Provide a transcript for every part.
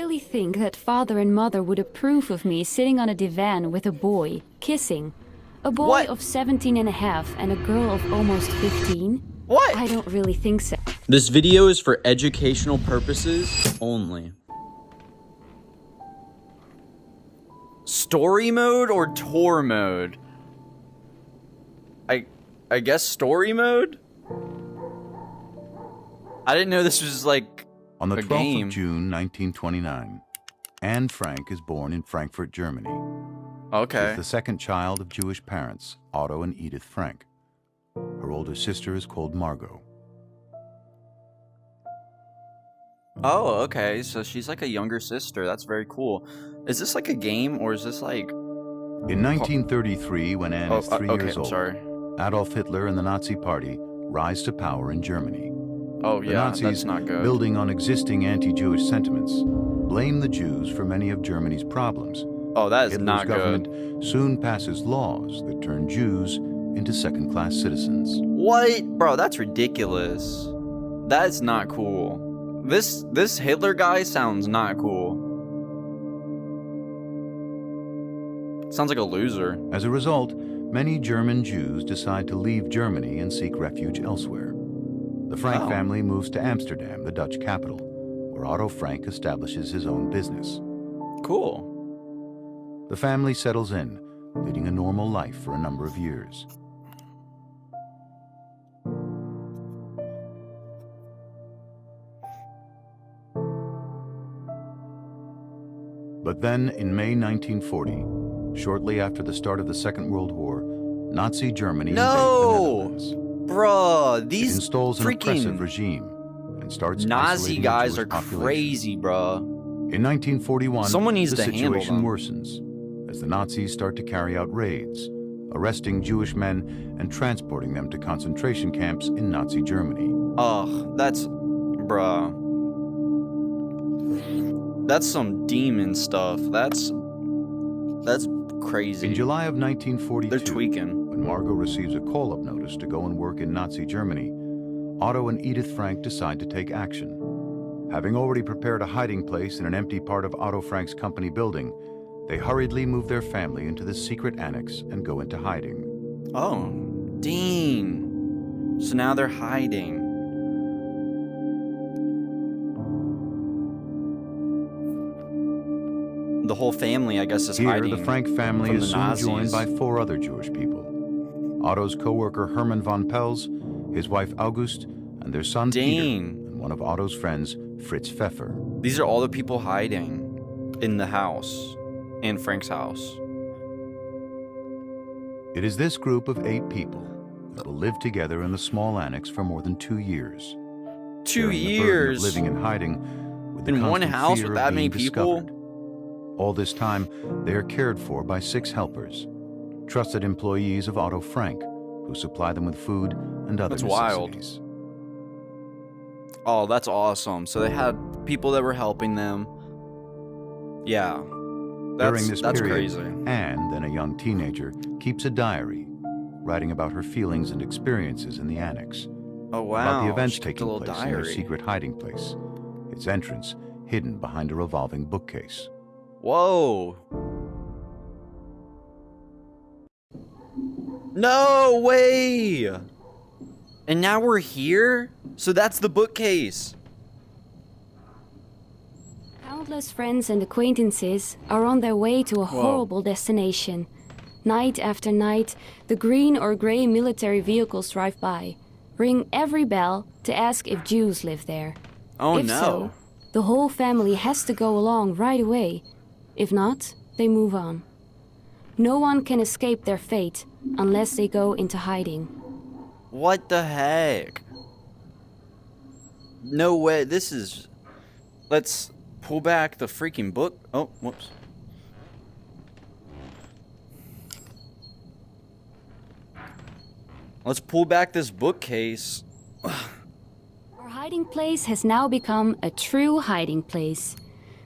really think that father and mother would approve of me sitting on a divan with a boy, kissing? A boy What? of 17 and a half and a girl of almost 15? What? I don't really think so. This video is for educational purposes only. Story mode or tour mode? I guess story mode? I didn't know this was like On the a 12th game. of June, 1929, Anne Frank is born in Frankfurt, Germany. She Okay. is the second child of Jewish parents, Otto and Edith Frank. Her older sister is called Margot. Oh, okay. So she's like a younger sister. That's very cool. Is this like a game or is this like... In 1933, when Anne is 3 okay, years I'm old, sorry. Adolf Hitler and the Nazi Party rise to power in Germany. Oh, The yeah, Nazis, that's not good. building on existing anti-Jewish sentiments, blame the Jews for many of Germany's problems. Oh, that is Hitler's not good. government soon passes laws that turn Jews into second-class citizens. What? Bro, that's ridiculous. That's not cool. This Hitler guy sounds not cool. Sounds like a loser. As a result, many German Jews decide to leave Germany and seek refuge elsewhere. The Frank Oh. family moves to Amsterdam, the Dutch capital, where Otto Frank establishes his own business. Cool. The family settles in, leading a normal life for a number of years. But then, in May 1940, shortly after the start of the Second World War, Nazi Germany invades the No! Netherlands. Bruh, It these installs an oppressive freaking regime and starts Nazi isolating the guys Jewish are population. crazy, bruh. In 1941, Someone needs the to handle situation them. worsens as the Nazis start to carry out raids, arresting Jewish men and transporting them to concentration camps in Nazi Germany. Ugh, bruh. That's some demon stuff. That's crazy. In July of 1942, They're tweaking. when Margot receives a call-up notice to go and work in Nazi Germany, Otto and Edith Frank decide to take action. Having already prepared a hiding place in an empty part of Otto Frank's company building, they hurriedly move their family into this secret annex and go into hiding. Oh, dang. So now they're hiding. The whole family, I guess, is Here, hiding. the Frank family from is the soon Nazis. joined by 4 other Jewish people. Otto's co-worker Hermann von Pels, his wife August, and their son Peter, Dang. and one of Otto's friends, Fritz Pfeffer. These are all the people hiding in the house, in Frank's house. It is this group of 8 people that will live together in the small annex for more than 2 years. 2 Sharing the burden of years living in hiding with the in one constant house fear with of that many being people. discovered. All this time, they are cared for by 6 helpers, trusted employees of Otto Frank, who supply them with food and other That's wild. necessities. Oh, that's awesome. So they had people that were helping them. Yeah. During this that's period, crazy. Anne, then a young teenager, keeps a diary, writing about her feelings and experiences in the annex, Oh, wow. about the events She kept a taking little place in their diary. secret hiding place, its entrance hidden behind a revolving bookcase. Whoa. No way. And now we're here? So that's the bookcase. Countless friends and acquaintances are on their way to a horrible destination. Night after night, the green or gray military vehicles drive by, ring every bell to ask if Jews live there. Oh, If no. so, the whole family has to go along right away. If not, they move on. No one can escape their fate unless they go into hiding. What the heck? No way. This is... Let's pull back the freaking book. Oh, whoops. Let's pull back this bookcase. Our hiding place has now become a true hiding place.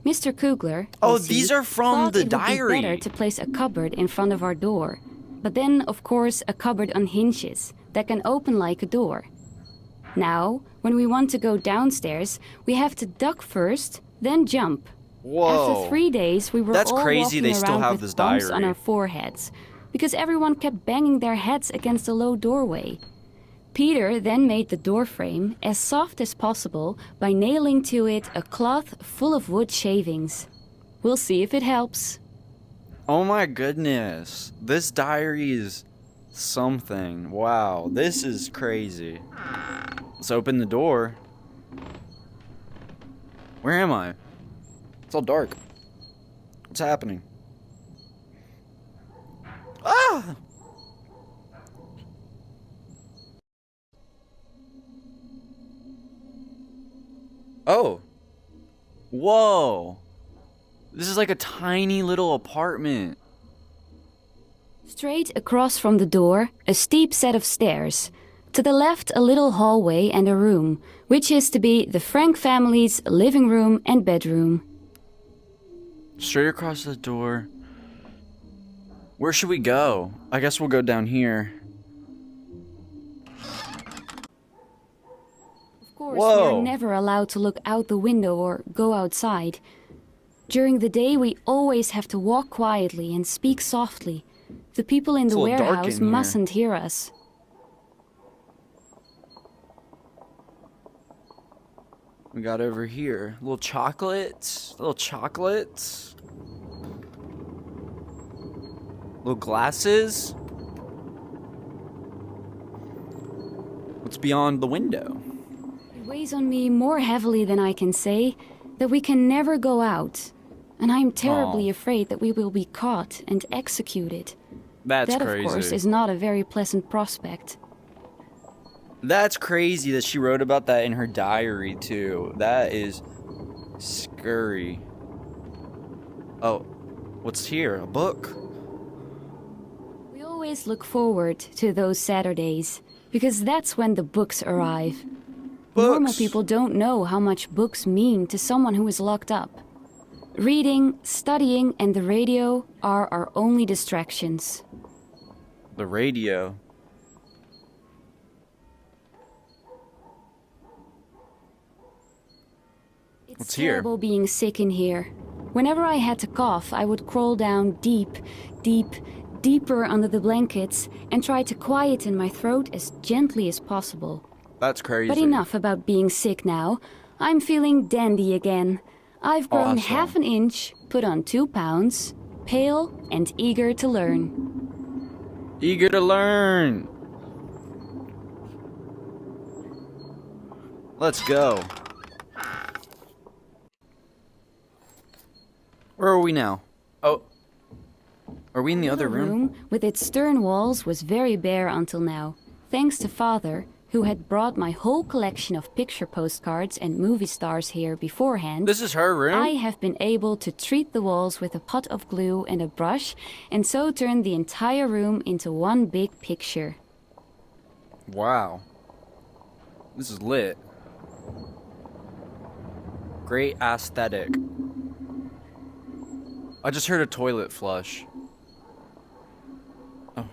Mr. Kugler, Oh, you see, these are from thought the it would diary. be better to place a cupboard in front of our door. But then, of course, a cupboard on hinges that can open like a door. Now, when we want to go downstairs, we have to duck first, then jump. Whoa. After 3 days, we were That's all crazy walking they still around have with this bumps on diary. our foreheads, because everyone kept banging their heads against the low doorway. Peter then made the door frame as soft as possible by nailing to it a cloth full of wood shavings. We'll see if it helps. Oh my goodness. This diary is something. Wow, this is crazy. Let's open the door. Where am I? It's all dark. What's happening? Ah! Oh. Whoa. This is like a tiny little apartment. Straight across from the door, a steep set of stairs. To the left, a little hallway and a room, which is to be the Frank family's living room and bedroom. Straight across the door. Where should we go? I guess we'll go down here. Of course, Whoa. we're never allowed to look out the window or go outside. During the day, we always have to walk quietly and speak softly. The people in It's the a little dark warehouse in here. mustn't hear us. We got over here. Little chocolates. Little chocolates. Little glasses. What's beyond the window? It weighs on me more heavily than I can say that we can never go out. And I'm terribly Aw. afraid that we will be caught and executed. That's That, crazy. of course, is not a very pleasant prospect. That's crazy that she wrote about that in her diary, too. That is scary. Oh, what's here? A book? We always look forward to those Saturdays, because that's when the books arrive. Normal Books. people don't know how much books mean to someone who is locked up. Reading, studying, and the radio are our only distractions. The radio. It's What's here? terrible being sick in here. Whenever I had to cough, I would crawl down deeper under the blankets and try to quieten my throat as gently as possible. That's crazy. But enough about being sick now. I'm feeling dandy again. I've grown Awesome. half an inch, put on 2 pounds, pale and eager to learn. Eager to learn. Let's go. Where are we now? Oh. Are we in the other The room? with its stern walls was very bare until now, thanks to Father, who had brought my whole collection of picture postcards and movie stars here beforehand. This is her room? I have been able to treat the walls with a pot of glue and a brush, and so turn the entire room into one big picture. Wow. This is lit. Great aesthetic. I just heard a toilet flush. Oh.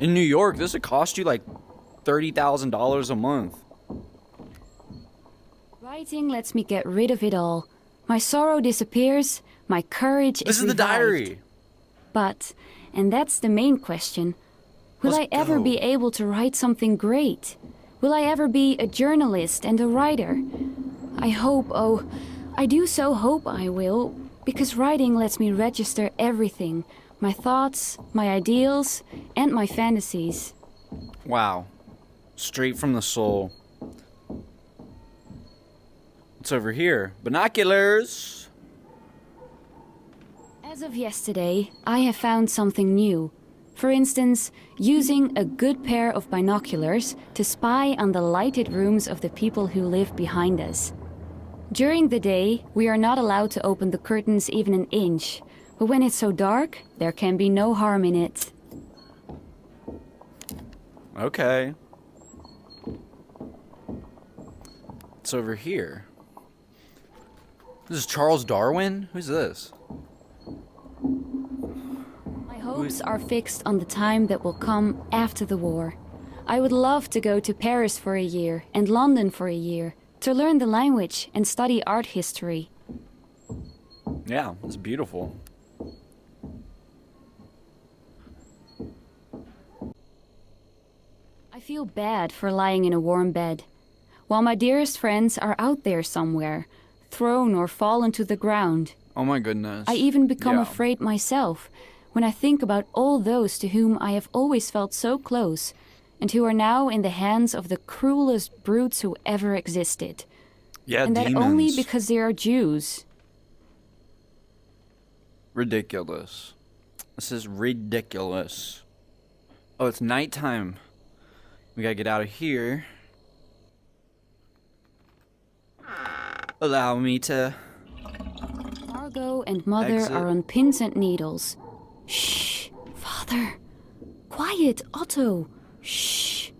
In New York, this would cost you like $30,000 a month. Writing lets me get rid of it all. My sorrow disappears, my courage This is the revived. diary. But, and that's the main question, will Let's I ever go. be able to write something great? Will I ever be a journalist and a writer? I hope, oh, I do so hope I will, because writing lets me register everything, my thoughts, my ideals, and my fantasies. Wow. Straight from the soul. What's over here? Binoculars. As of yesterday, I have found something new. For instance, using a good pair of binoculars to spy on the lighted rooms of the people who live behind us. During the day, we are not allowed to open the curtains even an inch, but when it's so dark, there can be no harm in it. Okay. It's over here. This is Charles Darwin? Who's this? My hopes are fixed on the time that will come after the war. I would love to go to Paris for a year and London for a year, to learn the language and study art history. Yeah, it's beautiful. I feel bad for lying in a warm bed, while my dearest friends are out there somewhere, thrown or fallen to the ground. Oh my goodness. I even become Yeah. afraid myself when I think about all those to whom I have always felt so close, and who are now in the hands of the cruelest brutes who ever existed. Yeah, And that demons. only because they are Jews. Ridiculous. This is ridiculous. Oh, it's nighttime. We gotta get out of here. Allow me to... Margot and Mother Exit. are on pins and needles. Shh, Father. Quiet, Otto. Shh.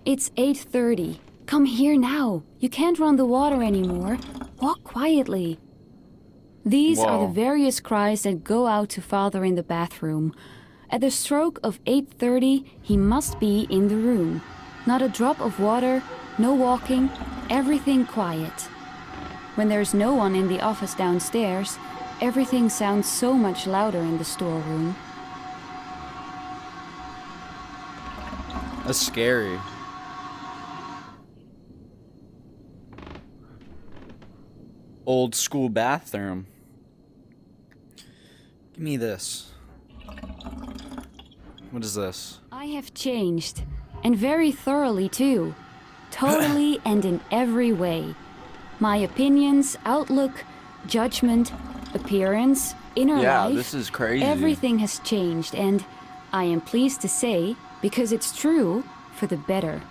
It's 8:30. Come here now. You can't run the water anymore. Walk quietly. These are Whoa. the various cries that go out to Father in the bathroom. At the stroke of 8:30, he must be in the room. Not a drop of water, no walking, everything quiet. When there's no one in the office downstairs, everything sounds so much louder in the storeroom. That's scary. Old school bathroom. Give me this. What is this? I have changed, and very thoroughly too. Totally and in every way. My opinions, outlook, judgment, appearance, inner Yeah, life. this is crazy. Everything has changed, and I am pleased to say, because it's true, for the better.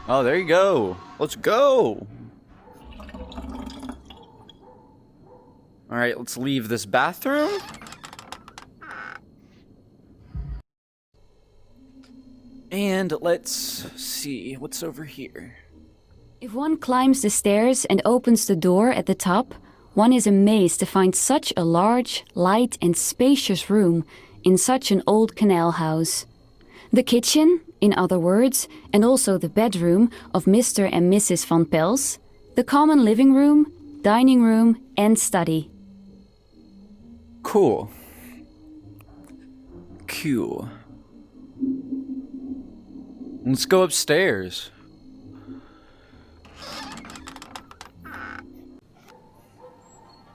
Oh, there you go. Let's go. All right, let's leave this bathroom. And let's see what's over here. If one climbs the stairs and opens the door at the top, one is amazed to find such a large, light, and spacious room in such an old canal house. The kitchen, in other words, and also the bedroom of Mr. and Mrs. Van Pels, the common living room, dining room, and study. Cool. Cool. Let's go upstairs.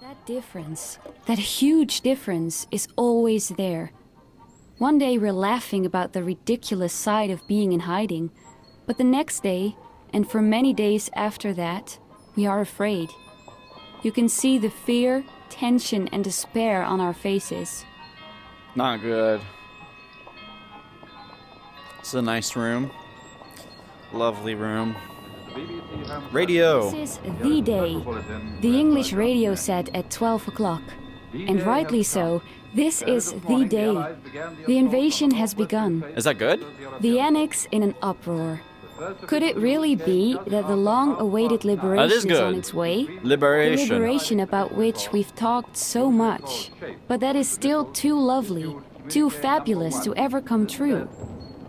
That difference, that huge difference, is always there. One day we're laughing about the ridiculous side of being in hiding, but the next day, and for many days after that, we are afraid. You can see the fear, tension, and despair on our faces. Not good. It's a nice room. Lovely room. Radio. This is the day. The English radio said at 12 o'clock. And rightly so, this is the day. The invasion has begun. Is that good? The Annex in an uproar. Could it really be that the long-awaited liberation is is good. on its way? The Liberation. liberation about which we've talked so much, but that is still too lovely, too fabulous to ever come true.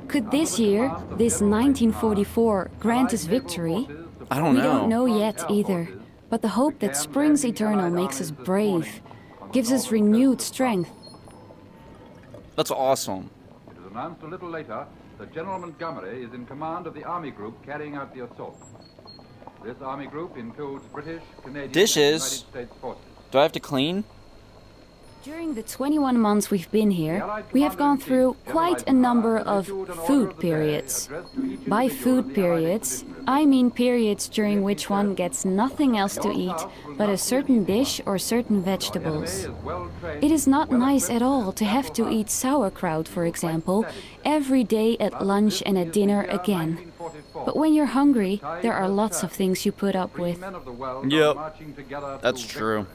Could this year, this 1944, grant us victory? I don't We know. don't know yet either, but the hope that springs eternal makes us brave, gives us renewed strength. That's awesome. It was announced a little later that General Montgomery is in command of the army group carrying out the assault. This army group includes British, Canadian, Dishes. and United States forces. Do I have to clean? During the 21 months we've been here, we have gone through quite a number of food periods. By food periods, I mean periods during which one gets nothing else to eat but a certain dish or certain vegetables. It is not nice at all to have to eat sauerkraut, for example, every day at lunch and at dinner again. But when you're hungry, there are lots of things you put up with. Yep. That's true.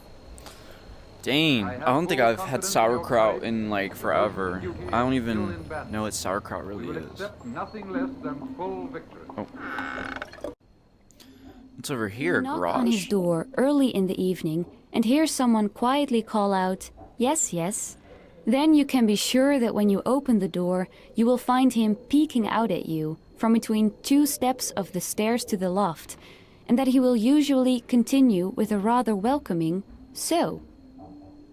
Dang, I don't think I've had sauerkraut in like forever. I don't even know what sauerkraut really is. Nothing less than full victory. What's over here, Knock on his garage? door early in the evening and hear someone quietly call out, "Yes, yes." Then you can be sure that when you open the door, you will find him peeking out at you from between two steps of the stairs to the loft, and that he will usually continue with a rather welcoming "so."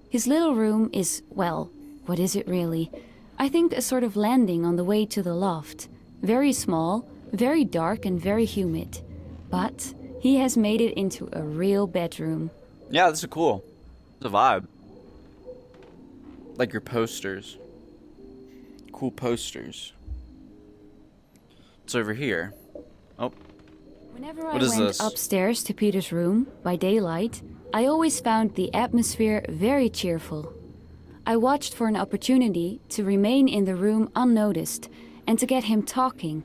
His little room is, well, what is it really? I think a sort of landing on the way to the loft. Very small, very dark and very humid. But he has made it into a real bedroom. Yeah, this is cool. It's a vibe. Like your posters. Cool posters. It's over here. Oh. Whenever I What is went this? upstairs to Peter's room by daylight, I always found the atmosphere very cheerful. I watched for an opportunity to remain in the room unnoticed and to get him talking.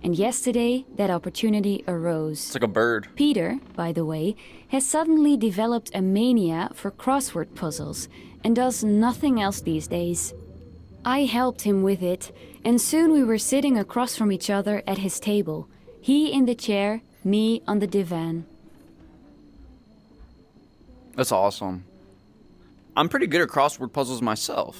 And yesterday, that opportunity arose. It's like a bird. Peter, by the way, has suddenly developed a mania for crossword puzzles and does nothing else these days. I helped him with it, and soon we were sitting across from each other at his table. He in the chair, me on the divan. That's awesome. I'm pretty good at crossword puzzles myself.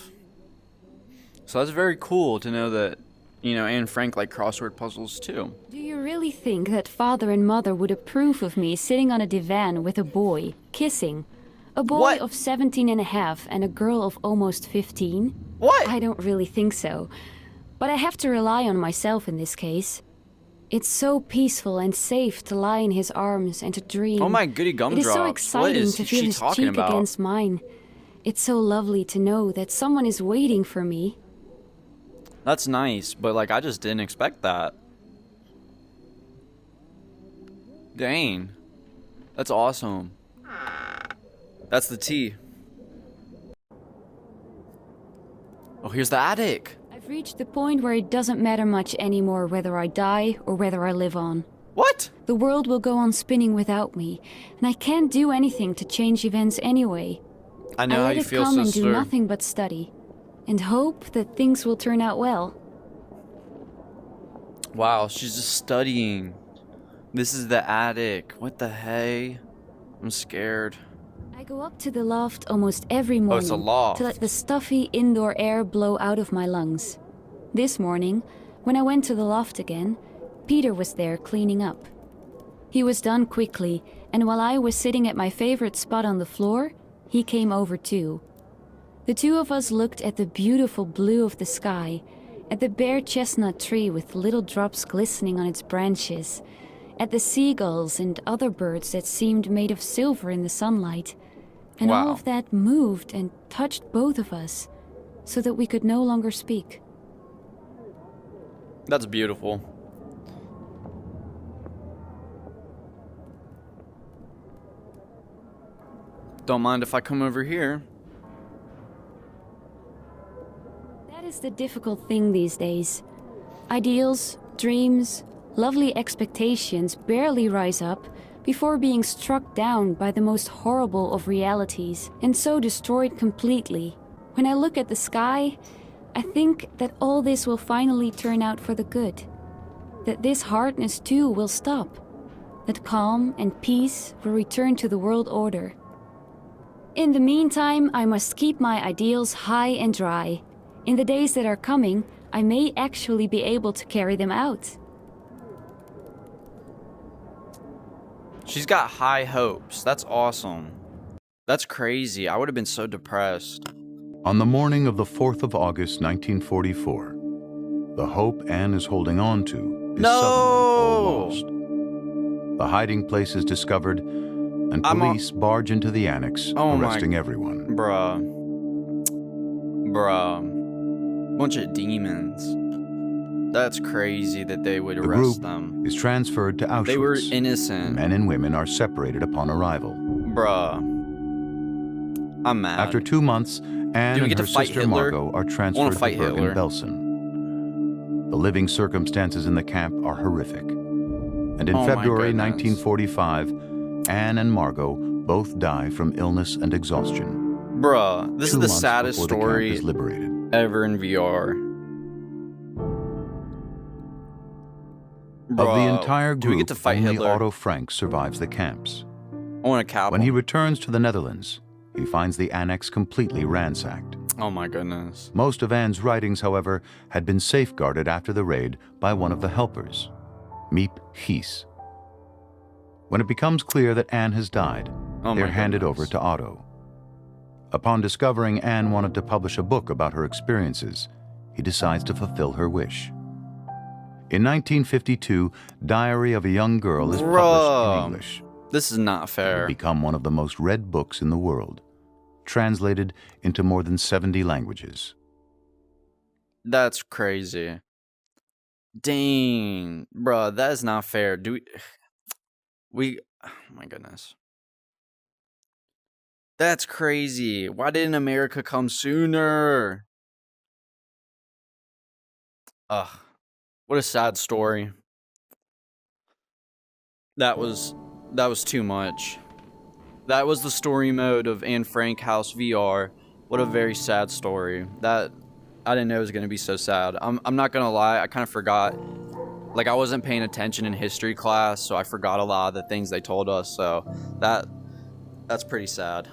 So that's very cool to know that, you know, Anne and Frank like crossword puzzles too. Do you really think that father and mother would approve of me sitting on a divan with a boy, kissing? A boy What? of 17 and a half and a girl of almost 15? What? I don't really think so. But I have to rely on myself in this case. It's so peaceful and safe to lie in his arms and to dream. Oh my goody gumdrops. It is so What exciting is to feel she his talking cheek about? against mine. It's so lovely to know that someone is waiting for me. That's nice, but like I just didn't expect that. Dang. That's awesome. That's the tea. Oh, here's the attic. I've reached the point where it doesn't matter much anymore whether I die or whether I live on. What? The world will go on spinning without me, and I can't do anything to change events anyway. I know I how let you it feel, come and sister. do nothing but study, and hope that things will turn out well. Wow, she's just studying. This is the attic. What the hey? I'm scared. I go up to the loft almost every morning it's a loft. to let the stuffy indoor air blow out of my lungs. This morning, when I went to the loft again, Peter was there cleaning up. He was done quickly, and while I was sitting at my favorite spot on the floor, he came over too. The two of us looked at the beautiful blue of the sky, at the bare chestnut tree with little drops glistening on its branches, at the seagulls and other birds that seemed made of silver in the sunlight. And all Wow. of that moved and touched both of us, so that we could no longer speak. That's beautiful. Don't mind if I come over here. That is the difficult thing these days. Ideals, dreams, lovely expectations barely rise up before being struck down by the most horrible of realities, and so destroyed completely. When I look at the sky, I think that all this will finally turn out for the good. That this hardness too will stop. That calm and peace will return to the world order. In the meantime, I must keep my ideals high and dry. In the days that are coming, I may actually be able to carry them out. She's got high hopes. That's awesome. That's crazy. I would have been so depressed. On the morning of the 4th of August, 1944, the hope Anne is holding on to is suddenly all lost. The hiding place is discovered, and police barge into the annex, Oh my- arresting everyone. Bruh. Bunch of demons. That's crazy that they would The arrest group them. is transferred to Auschwitz. They were innocent. Men and women are separated upon arrival. Bruh. I'm mad. After 2 months, Anne Do we and get her to fight sister Hitler? Margot are I transferred wanna to fight Hitler. Bergen-Belsen. The living circumstances in the camp are horrific. And in Oh my February goodness. 1945, Anne and Margot both die from illness and exhaustion. Bruh. This 2 is the months saddest before the camp story is liberated. ever in VR. Of the Bro, entire do we group, get to fight only Hitler? Otto Frank survives the camps. I want a cow. When he returns to the Netherlands, he finds the annex completely ransacked. Oh my goodness. Most of Anne's writings, however, had been safeguarded after the raid by one of the helpers, Miep Gies. When it becomes clear that Anne has died, Oh they're my handed goodness. over to Otto. Upon discovering Anne wanted to publish a book about her experiences, he decides to fulfill her wish. In 1952, Diary of a Young Girl is published Bruh. in English. This is not It fair. will become one of the most read books in the world, translated into more than 70 languages. That's crazy. Dang, bruh, that is not fair. Oh my goodness. That's crazy. Why didn't America come sooner? Ugh, what a sad story. That was too much. That was the story mode of Anne Frank House VR. What a very sad story. That I didn't know it was gonna be so sad. I'm not gonna lie, I kind of forgot. Like, I wasn't paying attention in history class, so I forgot a lot of the things they told us. So that's pretty sad.